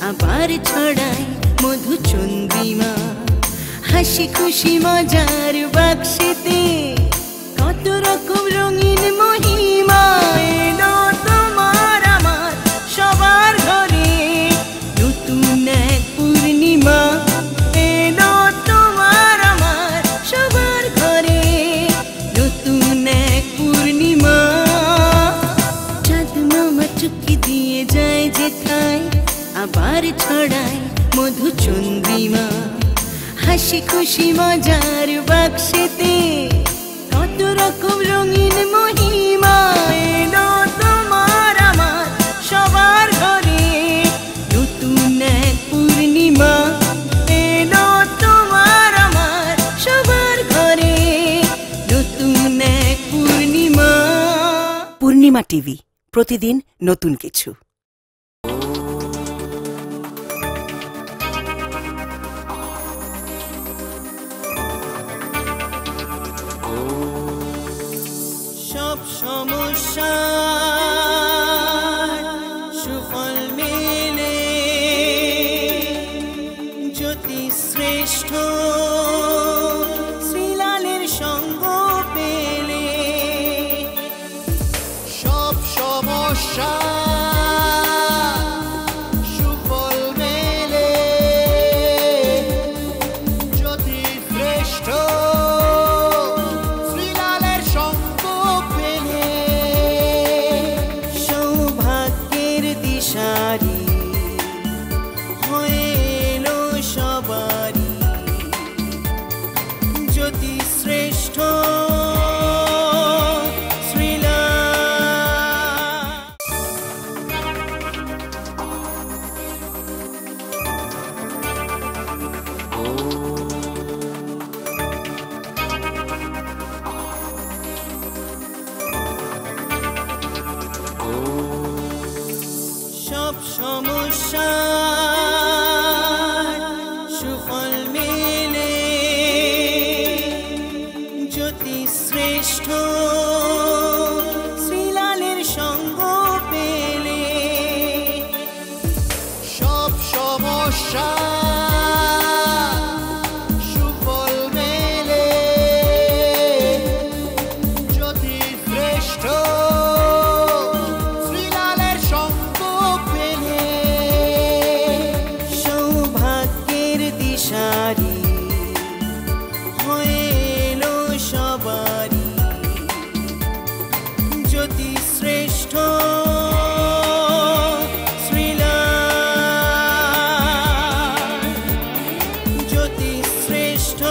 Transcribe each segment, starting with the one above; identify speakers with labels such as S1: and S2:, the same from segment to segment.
S1: আবার ছড়ায় মধুচন্দ্রিমা। হাসি খুশি মজার বাক্সেতে কত রকম রঙিন মহিমা। এলো তোমার আমার সবার ঘরে নতুন এক পূর্ণিমা। এলো তোমার আমার সবার ঘরে নতুন এক পূর্ণিমা। চাঁদ মামা চুক্তি দিয়ে যায় যেথায় আবার ছড়ায় মধুচন্দ্রিমা। হাসি খুশি মজার বাক্সেতে কত রকম রঙিন মহিমা। এলো তোমার আমার সবার ঘরে নতুন এক পূর্ণিমা। এলো তোমার আমার সবার ঘরে নতুন এক পূর্ণিমা।
S2: পূর্ণিমা টিভি, প্রতিদিন নতুন কিছু।
S1: সব সমস্যা সুফল মেলে জ্যোতি শ্রেষ্ঠ শ্রীলালের সঙ্গ পেলে।
S3: সব সমস্যা সুফল মেলে জ্যোতি শ্রেষ্ঠ শ্রীলালের সঙ্গ পেলে।
S1: সৌভাগ্যের দিশারি হয়ে এলো সবারই জ্যোতি শ্রেষ্ঠ সব সমস্যা সুফল মেলে জ্যোতি শ্রেষ্ঠ শ্রীলালের সঙ্গ পেলে।
S3: সব সমস্যা সুফল মেলে জ্যোতি শ্রেষ্ঠ শ্রীলালের সঙ্গ পেলে।
S1: সৌভাগ্যের দিশারি হয়ে এলো সবারই জ্যোতি শ্রেষ্ঠ শ্রীলাল। জ্যোতি শ্রেষ্ঠ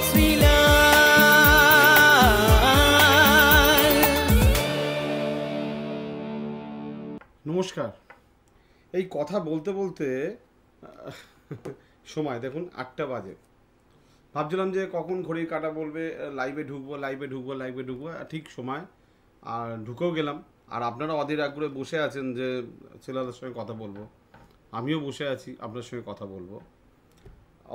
S1: শ্রীলাল।
S4: নমস্কার। এই কথা বলতে বলতে সময় দেখুন 8টা বাজে। ভাবছিলাম যে কখন ঘড়ির কাঁটা বলবে লাইভে ঢুকবো ঠিক সময়, আর ঢুকেও গেলাম। আর আপনারা অধীর আগ্রহে বসে আছেন যে ছেলেদের সঙ্গে কথা বলবো। আমিও বসে আছি আপনার সঙ্গে কথা বলবো।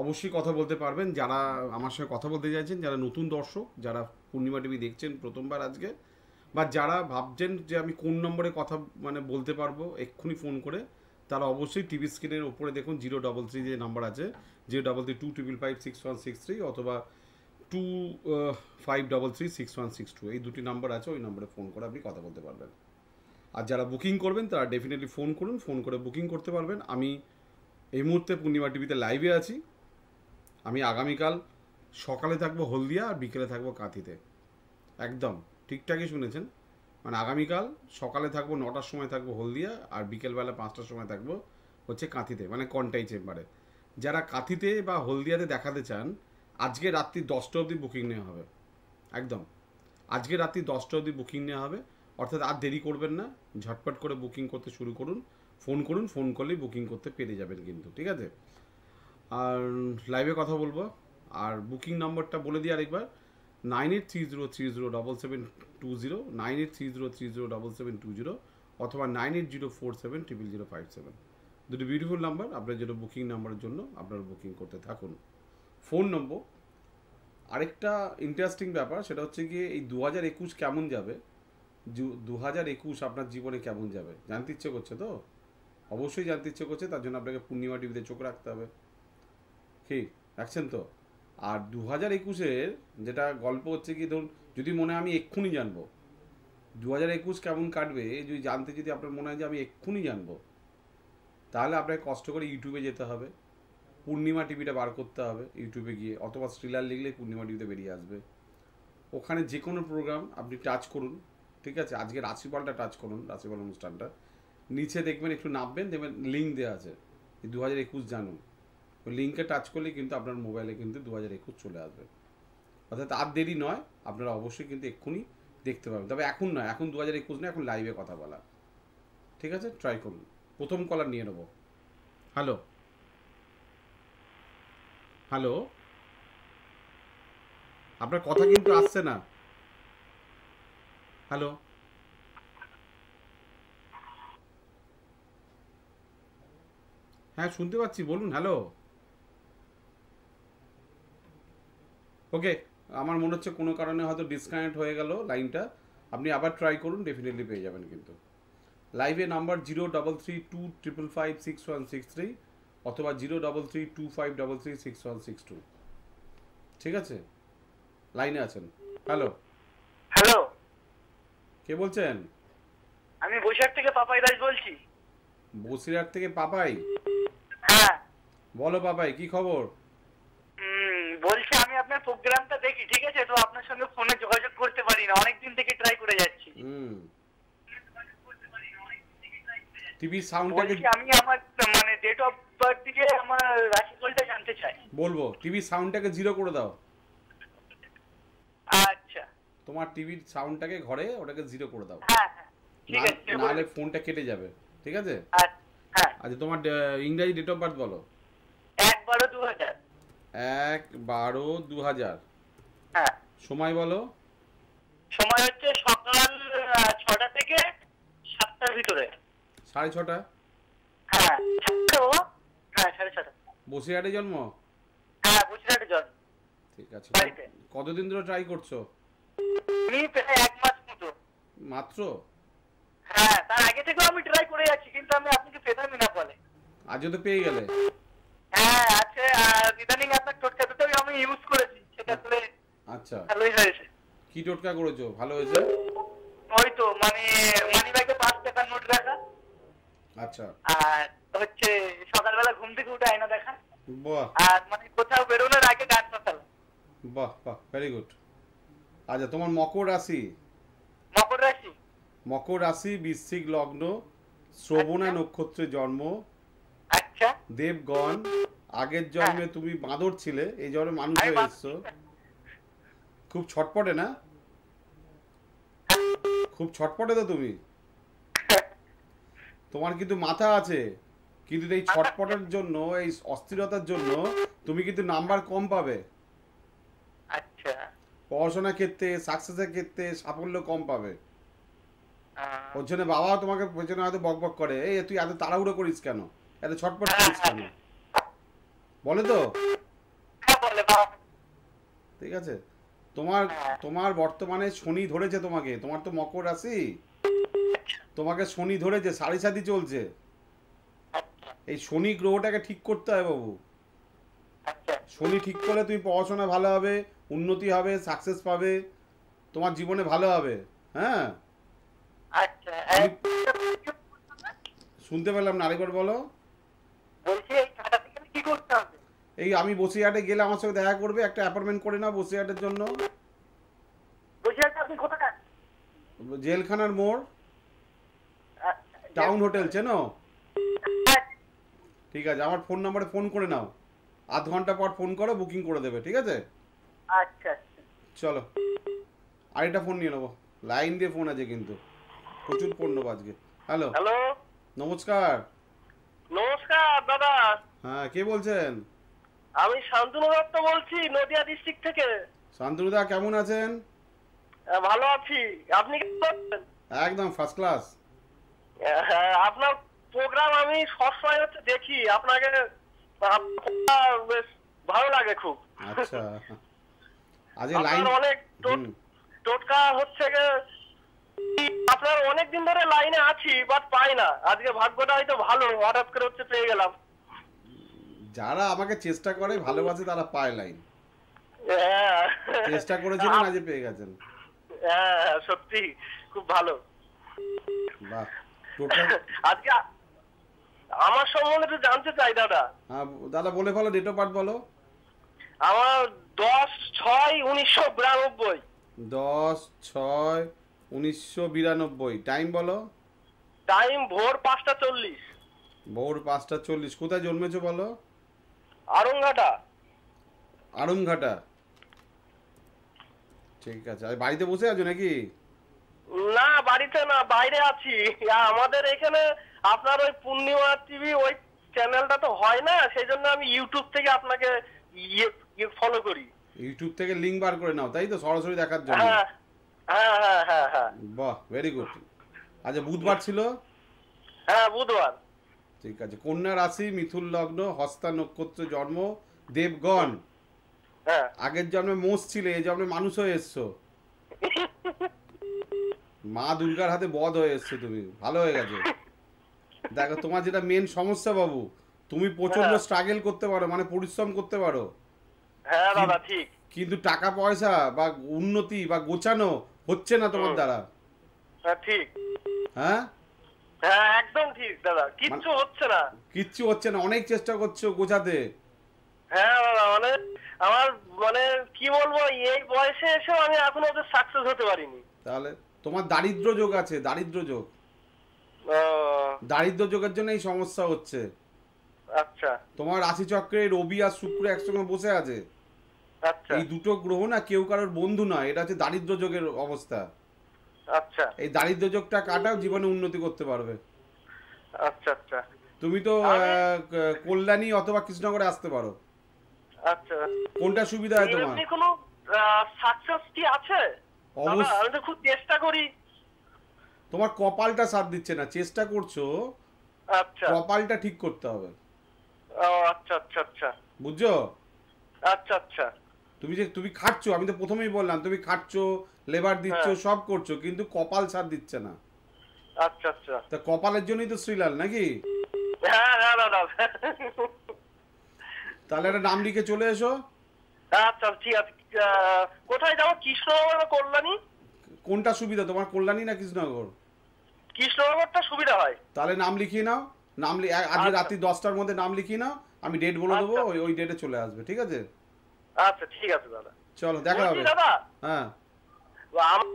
S4: অবশ্যই কথা বলতে পারবেন যারা আমার সঙ্গে কথা বলতে চাইছেন, যারা নতুন দর্শক, যারা পূর্ণিমা টিভি দেখছেন প্রথমবার আজকে, বা যারা ভাবছেন যে আমি কোন নম্বরে কথা বলতে পারবো এক্ষুনি ফোন করে, তারা অবশ্যই টিভি স্ক্রিনের ওপরে দেখুন 033 যে নাম্বার আছে, 03325566163 অথবা 25336162, এই দুটি নাম্বার আছে, ওই নম্বরে ফোন করে আপনি কথা বলতে পারবেন। আর যারা বুকিং করবেন তারা ডেফিনেটলি ফোন করুন, ফোন করে বুকিং করতে পারবেন। আমি এই মুহূর্তে পূর্ণিমা টিভিতে লাইভে আছি। আমি আগামীকাল সকালে থাকবো হলদিয়া আর বিকেলে থাকবো কাঁথিতে। একদম ঠিকঠাকই শুনেছেন, আগামীকাল সকালে থাকবো 9টার সময় থাকবো হলদিয়া, আর বিকেলবেলা 5টার সময় থাকবো হচ্ছে কাঁথিতে, কন্টাই চেম্বারে। যারা কাঁথিতে বা হলদিয়াতে দেখাতে চান, আজকে রাত্রি 10টা অবধি বুকিং নেওয়া হবে। একদম আজকে রাত্রি 10টা অবধি বুকিং নেওয়া হবে, অর্থাৎ আর দেরি করবেন না, ঝটপট করে বুকিং করতে শুরু করুন। ফোন করুন, ফোন করলেই বুকিং করতে পেরে যাবেন কিন্তু, ঠিক আছে। আর লাইভে কথা বলবো। আর বুকিং নম্বরটা বলে দিই আরেকবার, 9830307720, 9830307720 অথবা 9804700057। দুটো বিউটিফুল নাম্বার, আপনার যেটা বুকিং নাম্বারের জন্য আপনারা বুকিং করতে থাকুন। ফোন নম্বর আরেকটা ইন্টারেস্টিং ব্যাপার, সেটা হচ্ছে গিয়ে এই 2021 কেমন যাবে, 2021 আপনার জীবনে কেমন যাবে জানতে ইচ্ছে করছে তো। অবশ্যই জানতে ইচ্ছে করছে, তার জন্য আপনাকে পূর্ণিমা টিভিতে চোখ রাখতে হবে। কি রাখছেন তো? আর 2021-এর যেটা গল্প হচ্ছে কি, ধরুন যদি মনে হয় আমি এক্ষুনি জানবো 2021 কেমন কাটবে, যদি জানতে যদি আপনার মনে হয় যে আমি এক্ষুনি জানবো, তাহলে আপনাকে কষ্ট করে ইউটিউবে যেতে হবে, পূর্ণিমা টিভিটা বার করতে হবে ইউটিউবে গিয়ে, অথবা স্ট্রিলার লিখলে পূর্ণিমা টিভিতে বেরিয়ে আসবে। ওখানে যে কোনো প্রোগ্রাম আপনি টাচ করুন, ঠিক আছে? আজকে রাশিফলটা টাচ করুন, রাশিফল অনুষ্ঠানটা, নিচে দেখবেন একটু নামবেন, দেখবেন লিঙ্ক দেওয়া আছে 2021 জানুন। ওই লিঙ্কে টাচ করলে কিন্তু আপনার মোবাইলে কিন্তু 2021 চলে আসবে। অর্থাৎ আর দেরি নয়, আপনারা অবশ্যই কিন্তু এক্ষুনি দেখতে পাবেন। তবে এখন নয়, এখন 2021 নয়, এখন লাইভে কথা বলা, ঠিক আছে? ট্রাই করুন। প্রথম কলার নিয়ে নেব। হ্যালো হ্যালো, আপনার কথা কিন্তু আসছে না। হ্যালো, হ্যাঁ শুনতে পাচ্ছি, বলুন। হ্যালো, ওকে, আমার মনে হচ্ছে কোনো কারণে হয়তো ডিসকানেক্ট হয়ে গেল লাইনটা। আপনি আবার ট্রাই করুন, ডেফিনেটলি পেয়ে যাবেন কিন্তু। লাইভে নাম্বার 0332556163 অথবা 033253366162, ঠিক আছে? লাইনে আছেন। হ্যালো
S5: হ্যালো,
S4: কে বলছেন?
S5: আমি বৈশাখ থেকে পাপাই দাস বলছি।
S4: বসিরহাট থেকে পাপাই?
S5: হ্যাঁ
S4: বলো পাপাই, কি খবর?
S5: বলছি আমি আপনার প্রোগ্রামটা দেখি, ঠিক আছে? তো আপনার সঙ্গে ফোনে যোগাযোগ করতে পারি না, অনেকদিন থেকে ট্রাই করে যাচ্ছি।
S4: টিভি সাউন্ডটাকে
S5: আমি আমার মানে ডেট অফ বার্থ দিয়ে আমার রাশিফলটা জানতে চাই।
S4: বলবো, টিভি সাউন্ডটাকে 0 করে দাও।
S5: আচ্ছা,
S4: তোমার টিভির সাউন্ডটাকে ঘরে ওটাকে 0 করে দাও,
S5: হ্যাঁ হ্যাঁ ঠিক আছে।
S4: নাহলে ফোনটা কেটে যাবে, ঠিক আছে?
S5: হ্যাঁ,
S4: আচ্ছা, তোমার ইংরেজি ডেট অফ বার্থ বলো।
S5: 1/12/2000।
S4: 1/12/2000।
S5: হ্যাঁ।
S4: সময় বলো।
S5: সময় হচ্ছে সকাল 6টা থেকে 7টার ভিতরে।
S4: 6:30?
S5: হ্যাঁ 6:30।
S4: বসিরহাটে জন্ম?
S5: হ্যাঁ বসিরহাটে জন্ম।
S4: ঠিক আছে।
S5: বাড়িতে।
S4: কতদিন ধরে ট্রাই করছো?
S5: আমি প্রায় 1 মাস মতো।
S4: মাত্র?
S5: হ্যাঁ, তার আগে থেকেও আমি ট্রাই করে যাচ্ছি, কিন্তু আমি আপনাকে পেতামই না বলে।
S4: আজও তো পেয়ে গেলে।
S5: হ্যাঁ আছে, ইদানিং আপনার টোটকাটাও আমি ইউজ করেছি, সেটা আসলে
S4: আচ্ছা,
S5: ভালোই হয়েছে।
S4: কি টোটকা করেছো? ভালো হয়েছে?
S5: ওই তো মানে মানি ব্যাগে 5 টাকার নোট রাখা,
S4: আচ্ছা,
S5: আর হচ্ছে সকালবেলা ঘুম থেকে উঠে আয়না দেখা,
S4: বাহ
S5: আর মানে কোথাও বেরোনোর আগে গান ফাঁসানো।
S4: বাহ বাহ, ভেরি গুড। আচ্ছা, তোমার মকর রাশি?
S5: মকর রাশি?
S4: মকর রাশি, বৃশ্চিক লগ্ন, শ্রবণা নক্ষত্রে জন্ম।
S5: আচ্ছা।
S4: দেবগণ, আগের জন্মে তুমি বাঁদর ছিলে, এই জন্মে মানুষ হয়ে এসছো। খুব ছটপটে না? খুব ছটপটে তো তুমি। তোমার কিন্তু মাথা আছে, কিন্তু এই ছটপটের জন্য, এই অস্থিরতার জন্য তুমি কিন্তু নাম্বার কম পাবে।
S5: আচ্ছা।
S4: পড়াশোনার ক্ষেত্রে, সাকসেসের ক্ষেত্রে সাফল্য কম পাবে। ওর জন্য বাবা তোমাকে পেছনে হয়তো বক বক করে, এই তুই এত তাড়াহুড়ো করিস কেন, এত ছটপট করিস কেন, বলে তো? ঠিক আছে। তোমার বর্তমানে শনি ধরেছে তোমাকে, তোমার তো মকর রাশি, তোমাকে শনি ধরেছে, সাড়ে সাথী চলছে। এই শনি গ্রহটাকে ঠিক করতে হয় বাবু। শনি ঠিক করলে তুমি পড়াশোনা ভালো হবে, উন্নতি হবে, সাকসেস পাবে, তোমার জীবনে ভালো হবে। হ্যাঁ, শুনতে পেলাম না, আরেকবার বলো। এই আমি বসিরহাটে গেলে আমার সঙ্গে দেখা করবে, একটা অ্যাপয়েন্টমেন্ট করে নাও বসিরহাটের জন্য। জেলখানার মোড়, টাউন হোটেল চেনো? ঠিক আছে, আমার ফোন নাম্বারে ফোন করে নাও, আধ ঘন্টা পর ফোন করো, বুকিং করে দেবে, ঠিক আছে?
S5: আচ্ছা।
S4: চলো, আরেকটা ফোন নিয়ে নেবো, লাইন দিয়ে ফোন আছে কিন্তু, প্রচুর ফোন নেবো আজকে। হ্যালো
S5: হ্যালো,
S4: নমস্কার।
S5: নমস্কার দাদা।
S4: হ্যাঁ, কে বলছেন?
S5: আমি শান্তনু দত্ত বলছি, নদিয়া ডিস্ট্রিক্ট থেকে।
S4: শান্তনুদা কেমন আছেন?
S5: ভালো আছি, আপনি কেমন আছেন?
S4: একদম ফার্স্ট ক্লাস।
S5: আপনার প্রোগ্রাম আমি সবসময় হচ্ছে দেখি, আপনাকে বেশ ভালো লাগে খুব।
S4: আচ্ছা, আজকে লাইন
S5: অনেক টোটকা হচ্ছে
S6: আপনার অনেকদিন ধরে লাইনে আছি বাট পাই না, আজকে ভাগ্যটা হয়তো ভালো, হঠাৎ করে হচ্ছে পেয়ে গেলাম।
S4: যারা আমাকে চেষ্টা করে ভালোবাসে তারা পায় লাইন।
S6: হ্যাঁ
S4: চেষ্টা করেছিলেন আজ পেয়ে গেছেন।
S6: হ্যাঁ সত্যি খুব ভালো।
S4: বাহ, টোটাল
S6: আজকে আমার সম্বন্ধে একটু জানতে চাই দাদা।
S4: হ্যাঁ দাদা বলে ফেলো, ডেট অফ বার্থ বলো।
S6: আমার 10/6/1992।
S4: 10/6/1992। টাইম বলো।
S6: টাইম ভোর 5:40।
S4: ভোর 5:40। কোথায় জন্মেছো বলো?
S6: আরংঘাটা।
S4: আরংঘাটা, ঠিক আছে। আর বাড়িতে বসে আছো নাকি?
S6: না বাড়িতে না, বাইরে আছি। আমাদের এখানে আপনার ওই পূর্ণিমা টিভি ওই চ্যানেলটা তো হয় না, সেই জন্য আমি ইউটিউব থেকে আপনাকে ফলো করি।
S4: ইউটিউব থেকে লিংক বার করে নাও, তাই তো, সরাসরি দেখার জন্য?
S6: হ্যাঁ হ্যাঁ হ্যাঁ হ্যাঁ হ্যাঁ।
S4: বাহ, ভেরি গুড। আচ্ছা বুধবার ছিল?
S6: হ্যাঁ বুধবার।
S4: ঠিক আছে। কন্যা রাশি, মিথুন লগ্ন, হস্তা নক্ষত্র জন্ম, দেবগণ।
S6: হ্যাঁ
S4: আগের জন্মে মোষ ছিলে, এই জন্মে মানুষ হয়ে এসছো। মা দুর্গার হাতে বধ হয়ে এসছো তুমি, ভালো হয়ে গেছে। দেখো তোমার যেটা মেন সমস্যা বাবু, তুমি প্রচন্ড স্ট্রাগল করতে পারো, মানে পরিশ্রম করতে পারো,
S6: হ্যাঁ দাদা ঠিক।
S4: কিন্তু টাকা পয়সা বা উন্নতি বা গোছানো হচ্ছে না তোমার দ্বারা।
S6: হ্যাঁ ঠিক।
S4: হ্যাঁ
S6: হ্যাঁ একদম ঠিক দাদা, কিচ্ছু হচ্ছে না।
S4: কিচ্ছু হচ্ছে না, অনেক চেষ্টা করছো গোছাতে।
S6: হ্যাঁ দাদা মানে আমার মানে কি বলবো, এই বয়সে এসেও আমি এখনো ওদের সাকসেস হতে পারিনি।
S4: তাহলে তোমার দারিদ্র যোগ আছে, দারিদ্র যোগ।
S6: ও,
S4: দারিদ্র যোগের জন্য এই সমস্যা হচ্ছে।
S6: আচ্ছা
S4: তোমার রাশি চক্রে রবি আর শুক্র একসঙ্গে বসে আছে।
S6: আচ্ছা
S4: এই দুটো গ্রহ না কেউ কারোর বন্ধু না, এটা হচ্ছে দারিদ্র যোগের অবস্থা।
S6: আচ্ছা
S4: এই দারিদ্র যোগটা কাটাও, জীবনে উন্নতি করতে পারবে।
S6: আচ্ছা আচ্ছা।
S4: তুমি তো কল্যাণী অথবা কৃষ্ণনগরে আসতে পারো।
S6: আচ্ছা
S4: কোনটা সুবিধা হয় তোমার?
S6: এমনি কোনো সাকসেস কি আছে? দাদা আমি তো খুব চেষ্টা করি।
S4: তোমার কপালটা সাথ দিচ্ছে না, চেষ্টা করছো,
S6: আচ্ছা
S4: কপালটা ঠিক করতে হবে।
S6: ও আচ্ছা আচ্ছা আচ্ছা
S4: বুঝছো?
S6: আচ্ছা আচ্ছা।
S4: তুমি খাটছো, আমি তো প্রথমেই বললাম তুমি খাটছো, লেবার দিচ্ছ, সব করছো, কিন্তু কপাল সাথ দিচ্ছে না।
S6: আচ্ছা আচ্ছা।
S4: তা কপালের জন্যই তো শ্রীলাল নাকি?
S6: হ্যাঁ হ্যাঁ দাদা।
S4: তাহলে একটা নাম লিখে চলে এসো।
S6: আচ্ছা ঠিক আছে। কোথায় যাবো, কৃষ্ণনগর না কল্যাণী?
S4: কোনটা সুবিধা তোমার, কল্যাণী না কৃষ্ণনগর?
S6: কৃষ্ণনগরটা সুবিধা হয়।
S4: তাহলে নাম লিখিয়ে নাও, আজকে রাত্রি 10টার মধ্যে নাম লিখিয়ে নাও, আমি ডেট বলে দেবো, ওই ডেটে চলে আসবে, ঠিক আছে?
S6: আচ্ছা ঠিক আছে দাদা।
S4: চলো দেখা হবে।
S6: দাদা
S4: হ্যাঁ
S6: আমার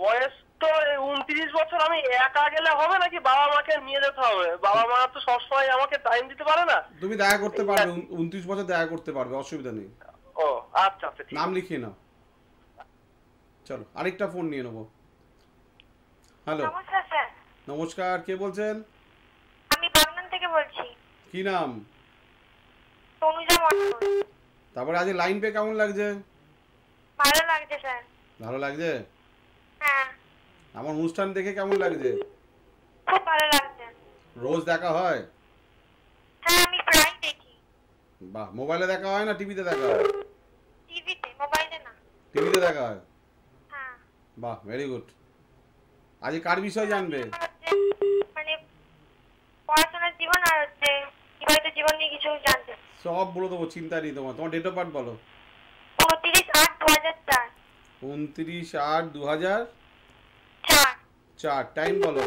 S6: বয়স তো 29 বছর, আমি একা গেলে হবে নাকি বাবা মাকে নিয়ে যেতে হবে? বাবা মা তো সবসময় আমাকে টাইম দিতে পারে না।
S4: তুমি দেখা করতে পারবে, 29 বছর দেখা করতে পারবে, অসুবিধা নেই।
S6: ও আচ্ছা আচ্ছা ঠিক
S4: নাম লিখিয়ে নাও। চলো আরেকটা ফোন নিয়ে নেবো। হ্যালো
S7: নমস্কার স্যার।
S4: নমস্কার, কে বলছেন?
S7: আমি বাগনান থেকে বলছি।
S4: কি নাম?
S7: তনুজা মণ্ডল।
S4: তারপরে আজ লাইন পেয়ে কেমন লাগছে?
S7: ভালো লাগছে স্যার।
S4: ভালো লাগছে?
S7: হ্যাঁ
S4: আমার অনুষ্ঠান দেখে কেমন লাগছে?
S7: খুব ভালো লাগছে।
S4: রোজ দেখা হয়?
S7: হ্যাঁ আমি প্রায় দেখি।
S4: বাহ, মোবাইলে দেখা হয় না টিভিতে দেখা হয়?
S7: টিভিতে, মোবাইলে না।
S4: টিভিতে দেখা হয়।
S7: হ্যাঁ
S4: বাহ, ভেরি গুড। আজ কার বিষয় জানবে?
S7: আমার মানে পড়াশোনার জীবন আর বিবাহিত জীবন নিয়ে কিছু জানতে।
S4: সব বলে দেবো, চিন্তা নেই তোমার। তোমার ডেট অফ বার্থ বলো।
S7: 29/8/2004।
S4: 29/8/2004। টাইম বলো।